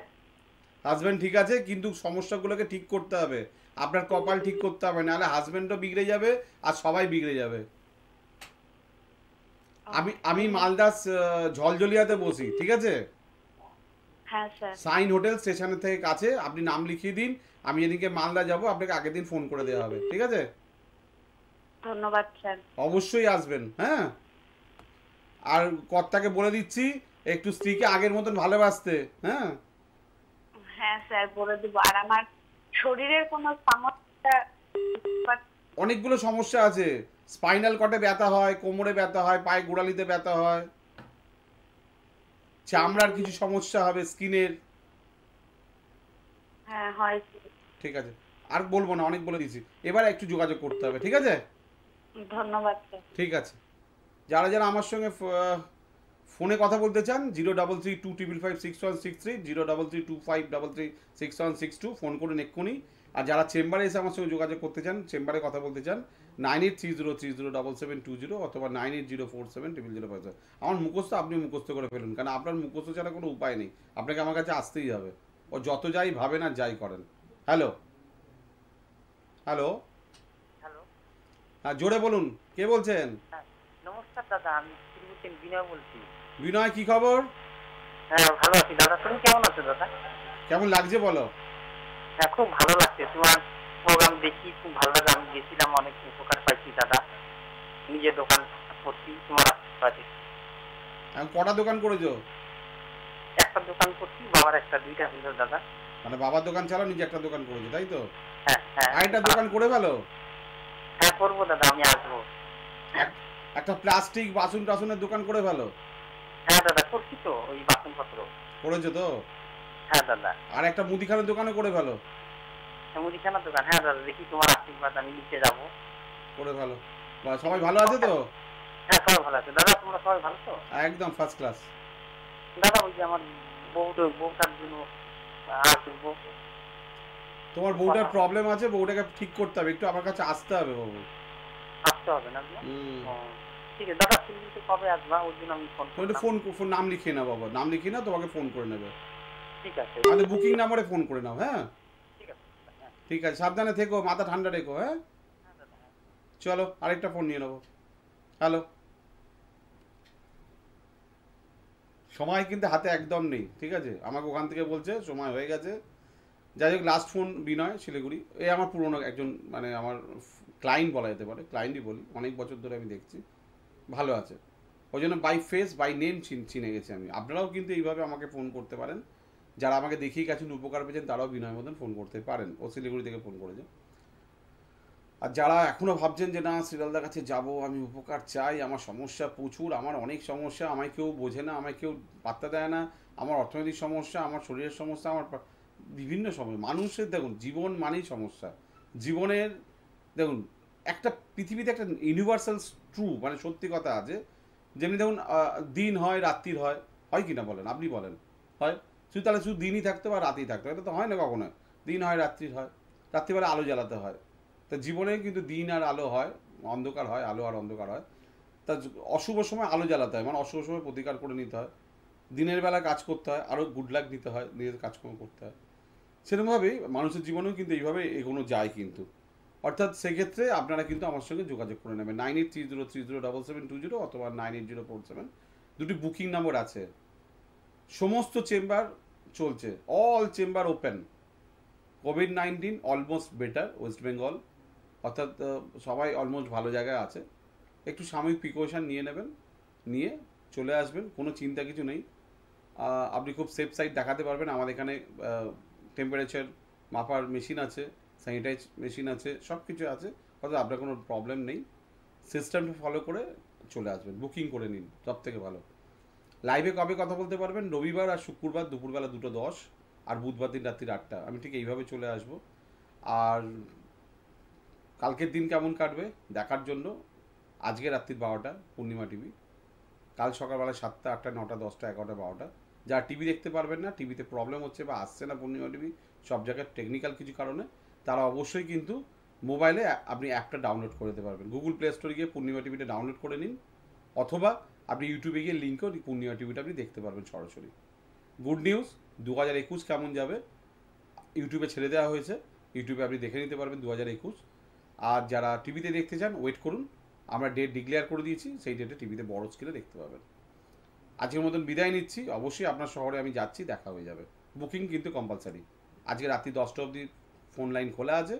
S4: হাজবেন্ড ঠিক আছে, কিন্তু সমস্যাগুলোকে ঠিক করতে হবে, আপনার কপাল ঠিক করতে হবে, নাহলে হাজবেন্ডও বিগড়ে যাবে আর সবাই বিগড়ে যাবে। আমি মালদাস ঝলঝলিয়াতে বসি, ঠিক আছে?
S7: হ্যাঁ স্যার।
S4: সাইন হোটেল স্টেশনের থেকে কাছে, আপনি নাম লিখিয়ে দিন, আমি এদিকে মালদা যাব, আপনাকে আগের দিন ফোন করে দেওয়া হবে, ঠিক আছে?
S7: ধন্যবাদ স্যার।
S4: অবশ্যই আসবেন, হ্যাঁ। আর কর্তাকে বলে দিচ্ছি একটু স্ত্রীকে আগের মতন ভালোবাসতে, হ্যাঁ।
S7: হ্যাঁ স্যার বলে দেবো। আর আমার শরীরের কোনো সমস্যা,
S4: অনেকগুলো সমস্যা আছে, স্পাইনাল কর্ডে ব্যথা হয়, কোমরে ব্যথা হয়, পায়ে গোড়ালিতে ব্যথা হয়, চামড়ার কিছু সমস্যা হবে, স্কিনের।
S7: হ্যাঁ হয়।
S4: ঠিক আছে, আর বলবো না, অনেক বলে দিয়েছি, এবার একটু যোগাযোগ করতে হবে, ঠিক আছে?
S7: ধন্যবাদ স্যার।
S4: ঠিক আছে, যারা যারা আমার সঙ্গে ফোনে কথা বলতে চান, 03325566163, 03325336162, ফোন করুন এক্ষুনি। আর যারা চেম্বারে এসে আমার সঙ্গে যোগাযোগ করতে চান, চেম্বারে কথা বলতে চান, 9830307720 অথবা 9804700005। আমার মুখস্থ আপনি মুখস্থ করে ফেলুন, কারণ আপনার মুখস্থ ছাড়া কোনো উপায় নেই, আপনাকে আমার কাছে আসতেই হবে, ও যত যাই ভাবেন আর যাই করেন। হ্যালো হ্যালো
S5: হ্যালো,
S4: হ্যাঁ জোরে বলুন, কে বলছেন?
S5: নমস্কার দাদা, আমি বিনয় বলছি।
S4: বিনয়, কি খবর?
S5: হ্যাঁ ভালো আছি দাদা, তুমি কেমন আছো দাদা?
S4: কেমন লাগছে বলো?
S5: হ্যাঁ খুব ভালো লাগছে, তোমার প্রোগ্রাম দেখি খুব ভালো লাগে, আমি গেছিলাম, অনেক উপকার পাইছি দাদা, নিজে দোকান করছি তোমার কাছে।
S4: এখন কটা দোকান করেছো?
S5: একটা দোকান করছি, বাবার একটা, দুইটা হলো দাদা।
S4: মানে বাবার দোকান ছাড়া নিজে একটা দোকান করেছো, তাই তো?
S5: হ্যাঁ হ্যাঁ।
S4: আরেকটা দোকান করে ফেলো।
S5: হ্যাঁ করবো দাদা, আমি আসবো।
S4: একটা প্লাস্টিক বাসন টাসনের দোকান করে ফেলো।
S5: হ্যাঁ দাদা করছি তো, ওই বাসনপত্র
S4: করেছো তো?
S5: হ্যাঁ দাদা।
S4: আর একটা মুদিখানার দোকানও করে ফেলো।
S5: মুদিখানার দোকান। হ্যাঁ দাদা, দেখি তোমার আশীর্বাদ, আমি নিচে যাবো।
S4: করে ভালো। বা সবাই ভালো আছে তো?
S5: হ্যাঁ সবাই ভালো আছে দাদা, তোমরা সবাই ভালো তো?
S4: একদম ফার্স্ট ক্লাস।
S5: দাদা ওই যে আমার বউটার জন্য আসবো।
S4: তোমার বউটার প্রবলেম আছে, বউটাকে ঠিক করতে হবে, একটু আমার কাছে আসতে হবে বাবু।
S5: আসতে হবে না? ঠিক আছে দাদা, শিলিগুড়িতে কবে আসবা? ওই জন্য আমি
S4: ফোন নাম লিখিয়ে নাও বাবা, নাম লিখিয়ে নাও, তোমাকে ফোন করে নেবে।
S5: ঠিক আছে,
S4: আমাদের বুকিং নাম্বারে ফোন করে নাও। হ্যাঁ ঠিক আছে, সাবধানে থেকো, মাথা ঠান্ডা রেখো। হ্যাঁ চলো আরেকটা ফোন নিয়ে নেবো। হ্যালো, সময় কিন্তু হাতে একদম নেই, ঠিক আছে? আমাকে ওখান থেকে বলছে সময় হয়ে গেছে। যাই হোক, লাস্ট ফোন বিনয় শিলিগুড়ি, এই আমার পুরনো একজন, মানে আমার ক্লায়েন্ট বলা যেতে পারে, ক্লায়েন্টই বলি, অনেক বছর ধরে আমি দেখছি, ভালো আছে, ওই জন্য বাই ফেস বাই নেম চিনে গেছি আমি। আপনারাও কিন্তু এইভাবে আমাকে ফোন করতে পারেন, যারা আমাকে দেখিয়ে গেছেন, উপকার পেয়েছেন, তারাও বিনয় মতন ফোন করতে পারেন। ও শিলিগুড়ি থেকে ফোন করেছে। আর যারা এখনও ভাবছেন যে না শ্রীলালদার কাছে যাব, আমি উপকার চাই, আমার সমস্যা প্রচুর, আমার অনেক সমস্যা, আমায় কেউ বোঝে না, আমায় কেউ পাত্তা দেয় না, আমার অর্থনৈতিক সমস্যা, আমার শরীরের সমস্যা, আমার বিভিন্ন সময়, মানুষের দেখুন জীবন মানেই সমস্যা। জীবনের দেখুন একটা পৃথিবীতে একটা ইউনিভার্সাল ট্রু, মানে সত্যি কথা আছে, যেমনি দেখুন দিন হয় রাত্রির হয়, হয় কি না বলেন, আপনি বলেন, হয়? শুধু তাহলে শুধু দিনই থাকতে বা রাতেই থাকতে, এটা তো হয় না কখনো। দিন হয় রাত্রির হয়, রাত্রিবেলা আলো জ্বালাতে হয়। তা জীবনে কিন্তু দিন আর আলো হয়, অন্ধকার হয়, আলো আর অন্ধকার হয়। তা অশুভ সময় আলো জ্বালাতে হয়, মানে অশুভ সময় প্রতিকার করে নিতে হয়। দিনের বেলা কাজ করতে হয়, আরও গুড লাক দিতে হয়, নিজের কাজকর্ম করতে হয়। সেরকমভাবেই মানুষের জীবনেও কিন্তু এইভাবে এগোনো যায় কিন্তু। অর্থাৎ সেক্ষেত্রে আপনারা কিন্তু আমার সঙ্গে যোগাযোগ করে নেবেন 9830307720 অথবা 98047, দুটি বুকিং নম্বর আছে। সমস্ত চেম্বার চলছে, all chamber open. COVID-19 almost better West Bengal, অর্থাৎ সবাই অলমোস্ট ভালো জায়গায় আছে। একটু সাময়িক প্রিকশন নিয়ে নেবেন, নিয়ে চলে আসবেন, কোনো চিন্তা কিছু নেই। আপনি খুব সেফ সাইড দেখাতে পারবেন। আমাদের এখানে টেম্পারেচার মাপার মেশিন আছে, স্যানিটাইজ মেশিন আছে, সব কিছু আছে, অর্থাৎ আপনার কোনো প্রবলেম নেই। সিস্টেমটা ফলো করে চলে আসবেন, বুকিং করে নিন, সব থেকে ভালো। লাইভে কবে কথা বলতে পারবেন? রবিবার আর শুক্রবার দুপুরবেলা 2:10, আর বুধবার দিন রাত্রি 8টা। আমি ঠিক এইভাবে চলে আসব। আর কালকের দিন কেমন কাটবে দেখার জন্য আজকে রাত্রি 12টা পূর্ণিমা টিভি, কাল সকালবেলা 7টা, 8টা, 9টা, 10টা, 11টা, 12টা। যারা টিভি দেখতে পারবেন না, টিভিতে প্রবলেম হচ্ছে বা আসছে না পূর্ণিমা টিভি সব জায়গায় টেকনিক্যাল কিছু কারণে, তারা অবশ্যই কিন্তু মোবাইলে আপনি অ্যাপটা ডাউনলোড করে দিতে পারবেন। গুগল প্লে স্টোরে গিয়ে পূর্ণিমা টিভিটা ডাউনলোড করে নিন, অথবা আপনি ইউটিউবে গিয়ে লিঙ্কেও পূর্ণিমা টিভিটা আপনি দেখতে পারবেন সরাসরি। গুড নিউজ, 2021 কেমন যাবে ইউটিউবে ছেড়ে দেওয়া হয়েছে, ইউটিউবে আপনি দেখে নিতে পারবেন 2021। আর যারা টিভিতে দেখতে চান ওয়েট করুন, আমরা ডেট ডিক্লেয়ার করে দিয়েছি, সেই ডেটে টিভিতে বড় স্ক্রিনে দেখতে পাবেন। আজকের মতন বিদায় নিচ্ছি। অবশ্যই আপনার শহরে আমি যাচ্ছি, দেখা হয়ে যাবে। বুকিং কিন্তু কম্পালসারি। আজকে রাত্রি 10টা অবধি ফোন লাইন খোলা আছে,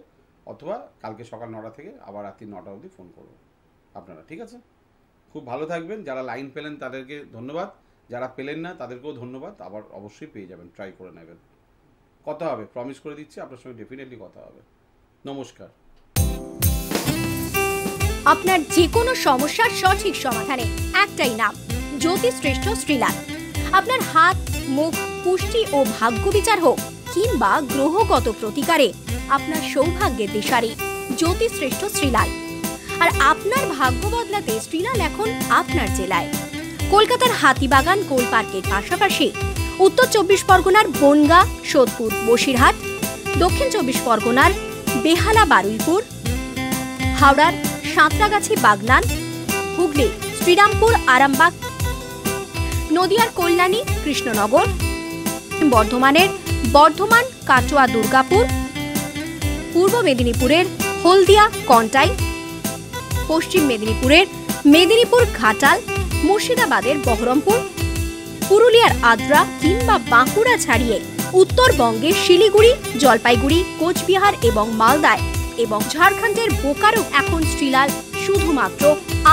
S4: অথবা কালকে সকাল 9টা থেকে আবার রাত্রি 9টা অবধি ফোন করবেন আপনারা, ঠিক আছে? খুব ভালো থাকবেন। যারা লাইন পেলেন তাদেরকে ধন্যবাদ, যারা পেলেন না তাদেরকেও ধন্যবাদ। আবার অবশ্যই পেয়ে যাবেন, ট্রাই করে নেবেন। কথা হবে, প্রমিস করে দিচ্ছি, আপনার সঙ্গে ডেফিনেটলি কথা হবে। নমস্কার।
S8: আপনার যে কোনো সমস্যার সঠিক সমাধানে একটাই নাম, জ্যোতিশ্রেষ্ঠ শ্রীলাল। আপনার হাত, মুখ, পুষ্টি ও ভাগ্য বিচার হোক কিংবা গ্রহগত প্রতিকারে আপনার সৌভাগ্যের দিশারি জ্যোতিশ্রেষ্ঠ শ্রীলাল। আর আপনার ভাগ্য বদলাতে শ্রীলাল এখন আপনার জেলায়। কলকাতার হাতিবাগান কোল পার্কের পাশাপাশি উত্তর 24 পরগনার বনগাঁ, সোদপুর, বসিরহাট, দক্ষিণ 24 পরগনার বেহালা, বারুইপুর, হাওড়ার সাঁতরাগাছি, বাগনান, হুগলি, শ্রীরামপুর, আরামবাগ, নদিয়ার কল্যাণী, কৃষ্ণনগর, বর্ধমানের বর্ধমান, কাটোয়া, দুর্গাপুর, পূর্ব মেদিনীপুরের হলদিয়া, কন্টাই, পশ্চিম মেদিনীপুরের মেদিনীপুর, ঘাটাল, মুর্শিদাবাদের বহরমপুর, পুরুলিয়ার আদ্রা কিংবা বাঁকুড়া ছাড়িয়ে উত্তরবঙ্গের শিলিগুড়ি, জলপাইগুড়ি, কোচবিহার এবং মালদায় এবং ঝাড়খণ্ডের বোকারো এখন শ্রীলাল শুধুমাত্র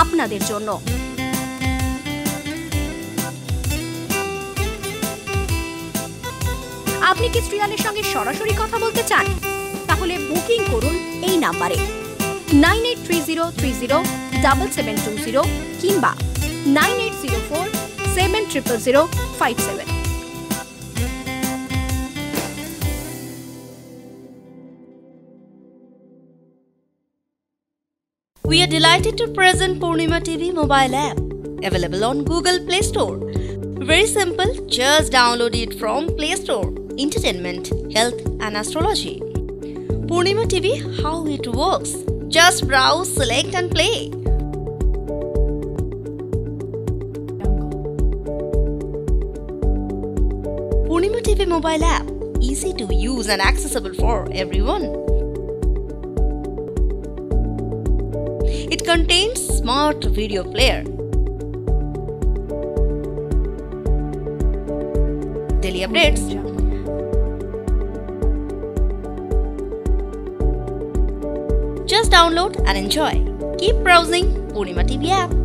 S8: আপনাদের জন্য। আপনি কি শ্রীলালের সঙ্গে সরাসরি কথা বলতে চান? তাহলে বুকিং করুন এই নাম্বারে 9830307720 কিংবা 9804700057।
S9: We are delighted to present Purnima TV mobile app, available on Google Play Store. Very simple, just download it from Play Store. Entertainment, health and astrology. Purnima TV, how it works? Just browse, select and play. Purnima TV mobile app, easy to use and accessible for everyone. It contains smart video player, daily updates, just download and enjoy. Keep browsing Purnima TV app.